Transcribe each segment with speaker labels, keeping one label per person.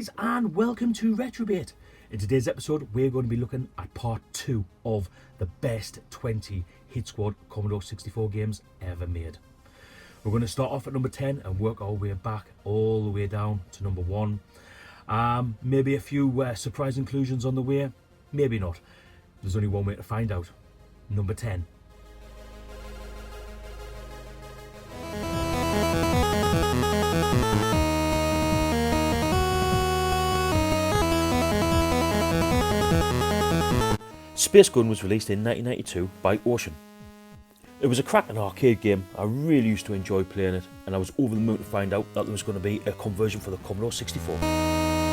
Speaker 1: guys, and welcome to RetroB8. In today's episode, we're going to be looking at part 2 of the best 20 Hit Squad Commodore 64 games ever made. We're going to start off at number 10 and work our way back all the way down to number 1. Maybe a few surprise inclusions on the way, maybe not. There's only one way to find out. Number 10. Space Gun was released in 1992 by Ocean. It was a cracking arcade game. I really used to enjoy playing it, and I was over the moon to find out that there was going to be a conversion for the Commodore 64.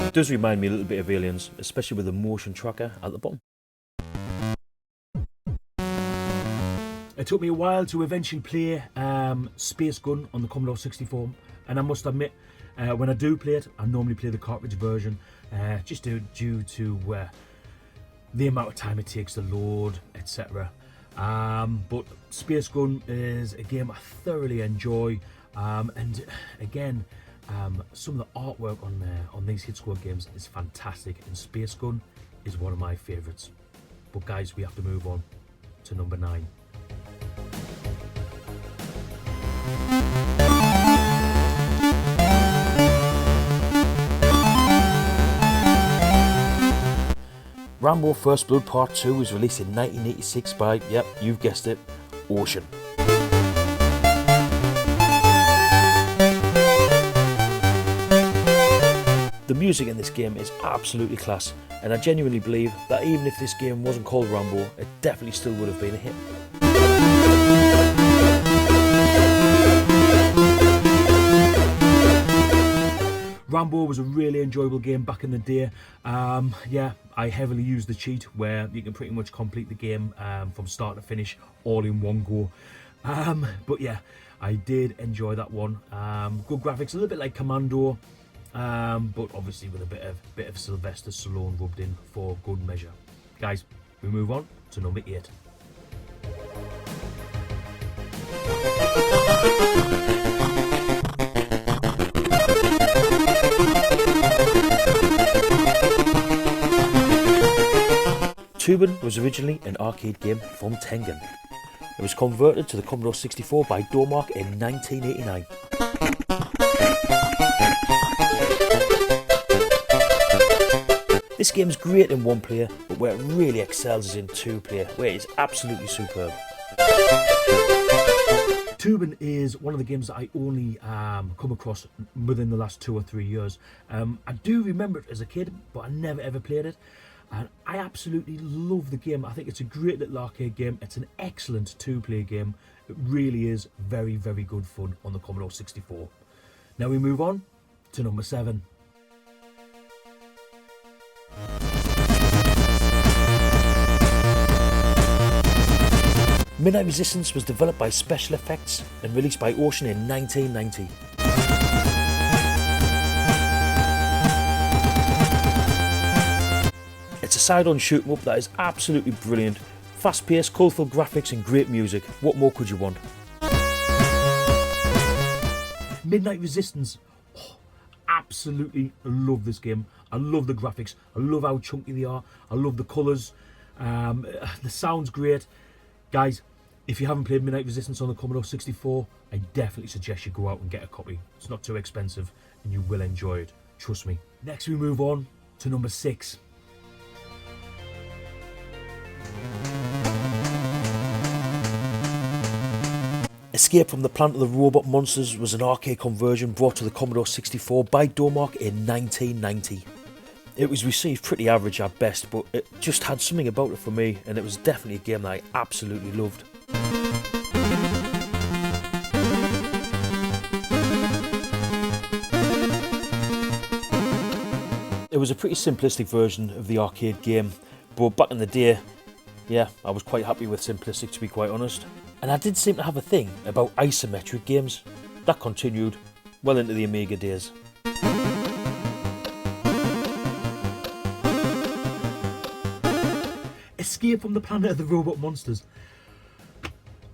Speaker 1: It does remind me a little bit of Aliens, especially with the motion tracker at the bottom. It took me a while to eventually play Space Gun on the Commodore 64, and I must admit, when I do play it, I normally play the cartridge version, just due to the amount of time it takes to load, etc. But Space Gun is a game I thoroughly enjoy, and again, some of the artwork on these Hit Squad games is fantastic, and Space Gun is one of my favourites. But guys, we have to move on to number 9. Rambo First Blood Part 2 was released in 1986 by, yep, you've guessed it, Ocean. The music in this game is absolutely class, and I genuinely believe that even if this game wasn't called Rambo, it definitely still would have been a hit. Rambo was a really enjoyable game back in the day. Yeah, I heavily used the cheat where you can pretty much complete the game from start to finish all in one go. But yeah, I did enjoy that one. Good graphics, a little bit like Commodore, but obviously with a bit of Sylvester Stallone rubbed in for good measure. Guys, we move on to number 8. Tuban was originally an arcade game from Tengen. It was converted to the Commodore 64 by Dormark in 1989. This game is great in one player, but where it really excels is in two player, where it is absolutely superb. Tuban is one of the games that I only come across within the last 2 or 3 years. I do remember it as a kid, but I never ever played it. And I absolutely love the game. I think it's a great little arcade game. It's an excellent two-player game. It really is very, very good fun on the Commodore 64. Now we move on to number 7. Midnight Resistance was developed by Special Effects and released by Ocean in 1990. It's a side-on shoot-'em-up that is absolutely brilliant. Fast-paced, colourful graphics and great music. What more could you want? Midnight Resistance. Oh, absolutely love this game. I love the graphics. I love how chunky they are. I love the colours. The sound's great. Guys, if you haven't played Midnight Resistance on the Commodore 64, I definitely suggest you go out and get a copy. It's not too expensive and you will enjoy it. Trust me. Next we move on to number 6. Escape from the Planet of the Robot Monsters was an arcade conversion brought to the Commodore 64 by Dormark in 1990. It was received pretty average at best, but it just had something about it for me, and it was definitely a game that I absolutely loved. It was a pretty simplistic version of the arcade game, but back in the day, yeah, I was quite happy with simplistic, to be quite honest. And I did seem to have a thing about isometric games. That continued well into the Amiga days. Escape from the Planet of the Robot Monsters.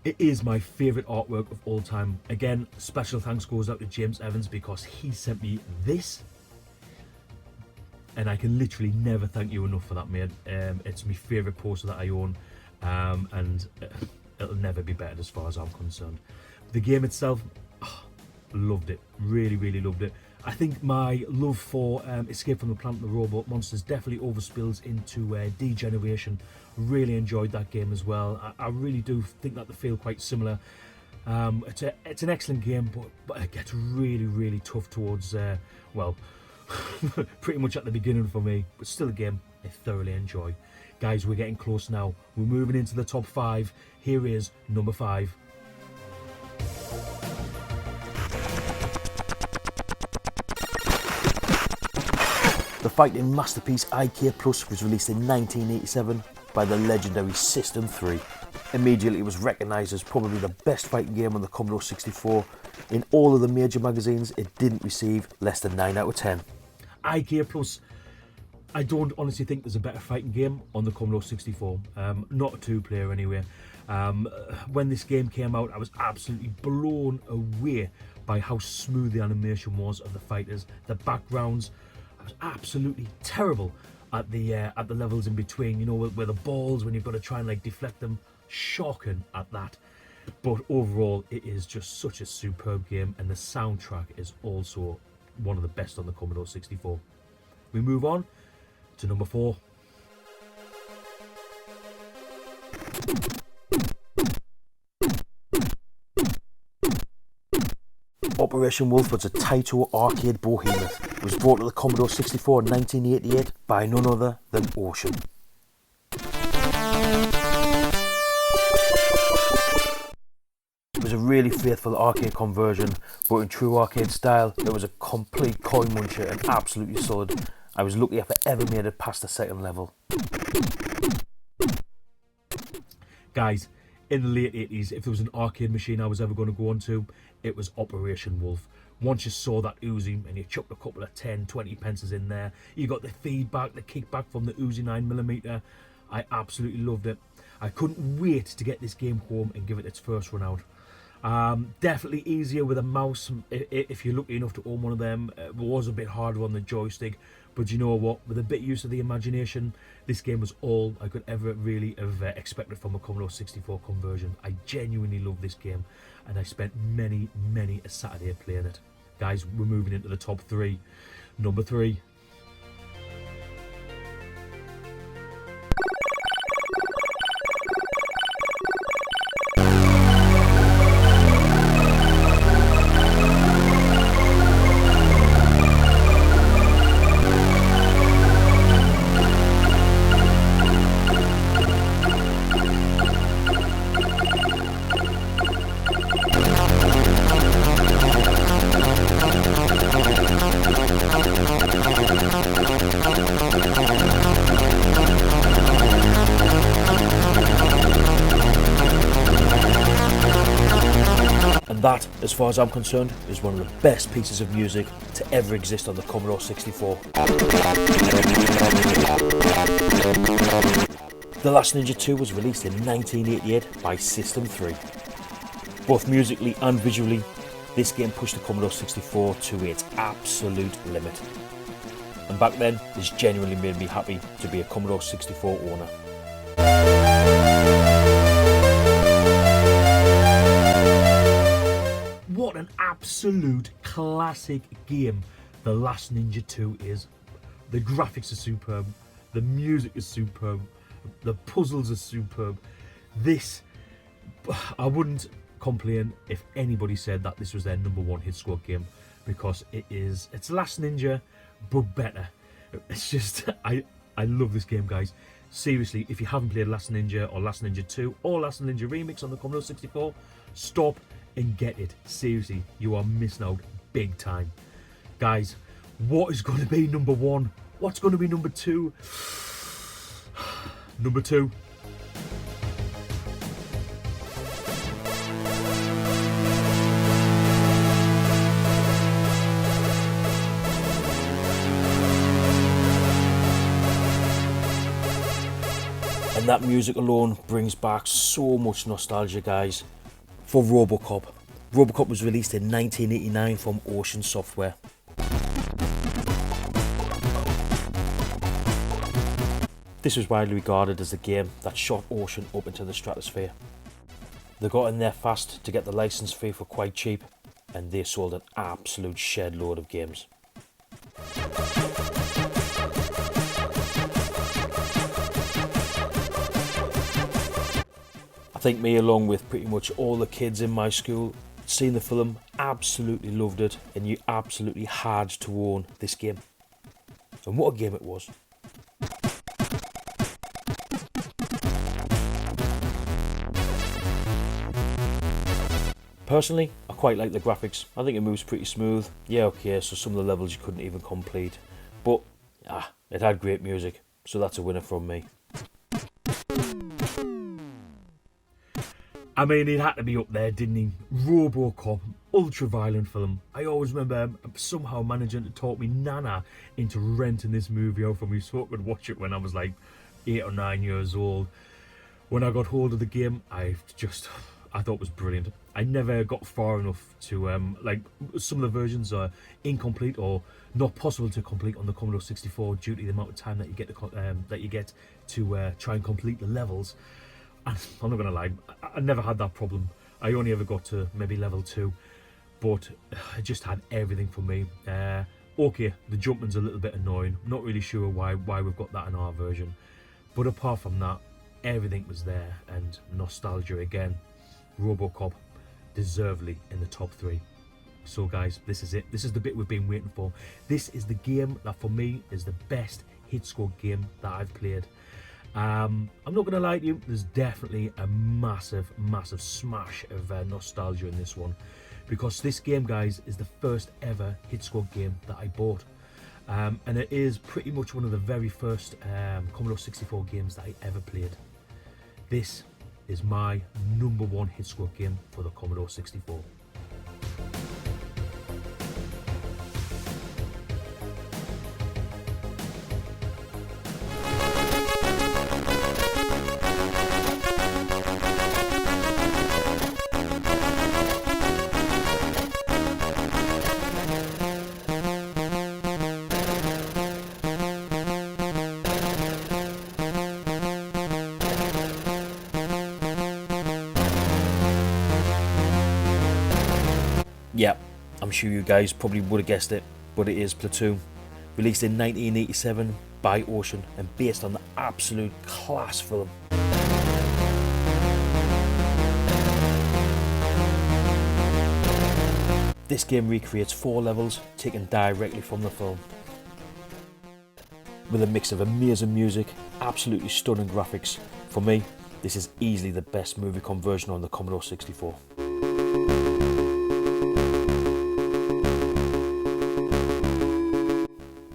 Speaker 1: It is my favourite artwork of all time. Again, special thanks goes out to James Evans because he sent me this and I can literally never thank you enough for that, mate. It's my favourite poster that I own, and it'll never be better as far as I'm concerned. The game itself, loved it, really loved it. I think my love for Escape from the Planet of the Robot Monsters definitely overspills into Degeneration. Really enjoyed that game as well. I really do think that they feel quite similar. It's an excellent game, but it gets really tough towards, well, pretty much at the beginning for me, but still a game I thoroughly enjoy. Guys, we're getting close now. We're moving into the top 5. Here is number 5. The fighting masterpiece Ikea Plus was released in 1987 by the legendary System 3. Immediately it was recognised as probably the best fighting game on the Commodore 64. In all of the major magazines, it didn't receive less than 9 out of 10. Ikea Plus, I don't honestly think there's a better fighting game on the Commodore 64. Not a two-player anyway. When this game came out, I was absolutely blown away by how smooth the animation was of the fighters, the backgrounds. I was absolutely terrible at the levels in between, you know, where the balls, when you've got to try and like deflect them. Shocking at that. But overall, it is just such a superb game, and the soundtrack is also one of the best on the Commodore 64. We move on to number 4. Operation Wolf was a Taito arcade behemoth. It was brought to the Commodore 64 in 1988 by none other than Ocean. It was a really faithful arcade conversion, but in true arcade style, it was a complete coin muncher and absolutely solid. I was lucky if I ever made it past the second level. Guys, in the late 80s, if there was an arcade machine I was ever going to go onto, it was Operation Wolf. Once you saw that Uzi and you chucked a couple of 10, 20 pences in there, you got the feedback, the kickback from the Uzi 9mm. I absolutely loved it. I couldn't wait to get this game home and give it its first run out. Definitely easier with a mouse if you're lucky enough to own one of them. It was a bit harder on the joystick, but you know what, with a bit of use of the imagination, this game was all I could ever really have expected from a Commodore 64 conversion. I genuinely love this game, and I spent many a Saturday playing it. Guys, we're moving into the top 3. Number 3. That, as far as I'm concerned, is one of the best pieces of music to ever exist on the Commodore 64. The Last Ninja 2 was released in 1988 by System 3. Both musically and visually, this game pushed the Commodore 64 to its absolute limit. And back then, this genuinely made me happy to be a Commodore 64 owner. What an absolute classic game The Last Ninja 2 is. The graphics are superb, the music is superb, the puzzles are superb. This, I wouldn't complain if anybody said that this was their #1 hit squad game, because it's Last Ninja but better. It's just, I love this game, guys. Seriously, if you haven't played Last Ninja or Last Ninja 2 or Last Ninja Remix on the Commodore 64, stop and get it. Seriously, you are missing out big time. Guys, what is going to be #1? What's going to be number 2? Number 2. And that music alone brings back so much nostalgia, guys. For RoboCop. RoboCop was released in 1989 from Ocean Software.
Speaker 2: This was widely regarded as the game that shot Ocean up into the stratosphere. They got in there fast to get the license fee for quite cheap, and they sold an absolute shed load of games. I think me, along with pretty much all the kids in my school, seen the film, absolutely loved it, and you absolutely had to own this game. And what a game it was. Personally, I quite like the graphics. I think it moves pretty smooth. Yeah, okay, so some of the levels you couldn't even complete, but it had great music, so that's a winner from me.
Speaker 1: I mean, it had to be up there, didn't he? RoboCop, ultra-violent film. I always remember somehow managing to talk me nana into renting this movie out for me so I could watch it when I was like 8 or 9 years old. When I got hold of the game, I thought it was brilliant. I never got far enough to, like, some of the versions are incomplete or not possible to complete on the Commodore 64 due to the amount of time that you get to try and complete the levels. And I'm not going to lie, I never had that problem. I only ever got to maybe level 2, but it just had everything for me. Okay, the jumping's a little bit annoying. Not really sure why we've got that in our version. But apart from that, everything was there, and nostalgia again. RoboCop, deservedly in the top 3. So guys, this is it. This is the bit we've been waiting for. This is the game that for me is the best hit squad game that I've played. I'm not going to lie to you, there's definitely a massive smash of nostalgia in this one, because this game, guys, is the first ever hit squad game that I bought, and it is pretty much one of the very first Commodore 64 games that I ever played. This is my #1 hit squad game for the Commodore 64.
Speaker 2: Yeah, I'm sure you guys probably would have guessed it, but it is Platoon. Released in 1987 by Ocean and based on the absolute class film. This game recreates 4 levels taken directly from the film, with a mix of amazing music, absolutely stunning graphics. For me, this is easily the best movie conversion on the Commodore 64.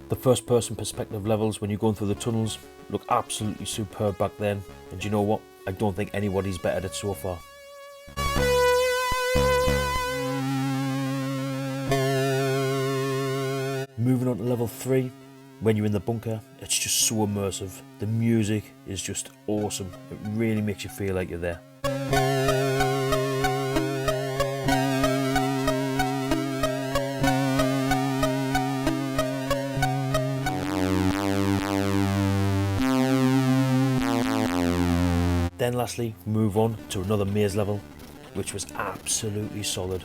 Speaker 2: The first person perspective levels when you're going through the tunnels look absolutely superb back then, and you know what? I don't think anybody's bettered it so far. Moving on to level 3, when you're in the bunker, it's just so immersive. The music is just awesome. It really makes you feel like you're there. Then lastly, move on to another maze level, which was absolutely solid.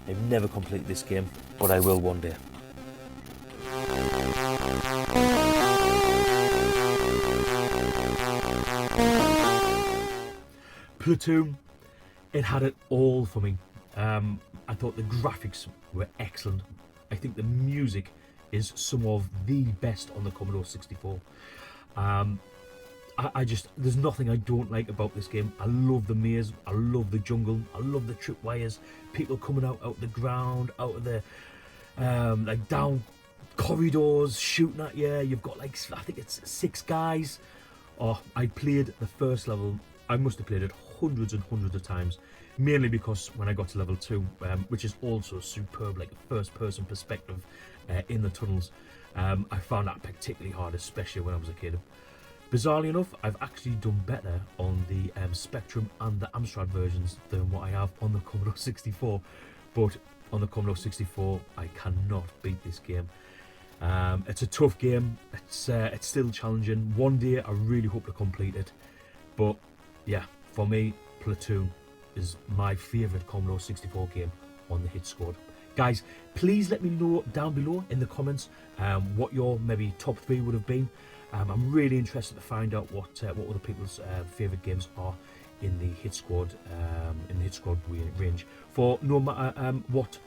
Speaker 2: I've never completed this game, but I will one day.
Speaker 1: Platoon, it had it all for me. I thought the graphics were excellent. I think the music is some of the best on the Commodore 64. There's nothing I don't like about this game. I love the maze, I love the jungle, I love the tripwires, people coming out the ground, out of the like down corridors, shooting at you. You've got like, I think it's 6 guys. Oh, I played the first level. I must have played it hundreds and hundreds of times, mainly because when I got to level 2, which is also superb, like a first person perspective in the tunnels, I found that particularly hard, especially when I was a kid. Bizarrely enough, I've actually done better on the Spectrum and the Amstrad versions than what I have on the Commodore 64. But on the Commodore 64, I cannot beat this game. It's a tough game. It's still challenging. One day I really hope to complete it. But yeah, for me, Platoon is my favourite Commodore 64 game on the hit squad. Guys, please let me know down below in the comments what your maybe top 3 would have been. I'm really interested to find out what other people's favourite games are in the hit squad range for no matter what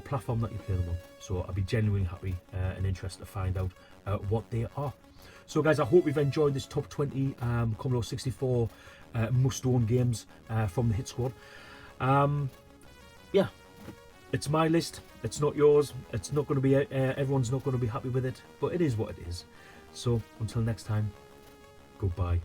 Speaker 1: platform that you play them on. So I'll be genuinely happy and interested to find out what they are. So guys, I hope you've enjoyed this top 20 Commodore 64 must-own games from the hit squad. Yeah, it's my list. It's not yours. It's not going to be everyone's not going to be happy with it, but it is what it is. So until next time, goodbye.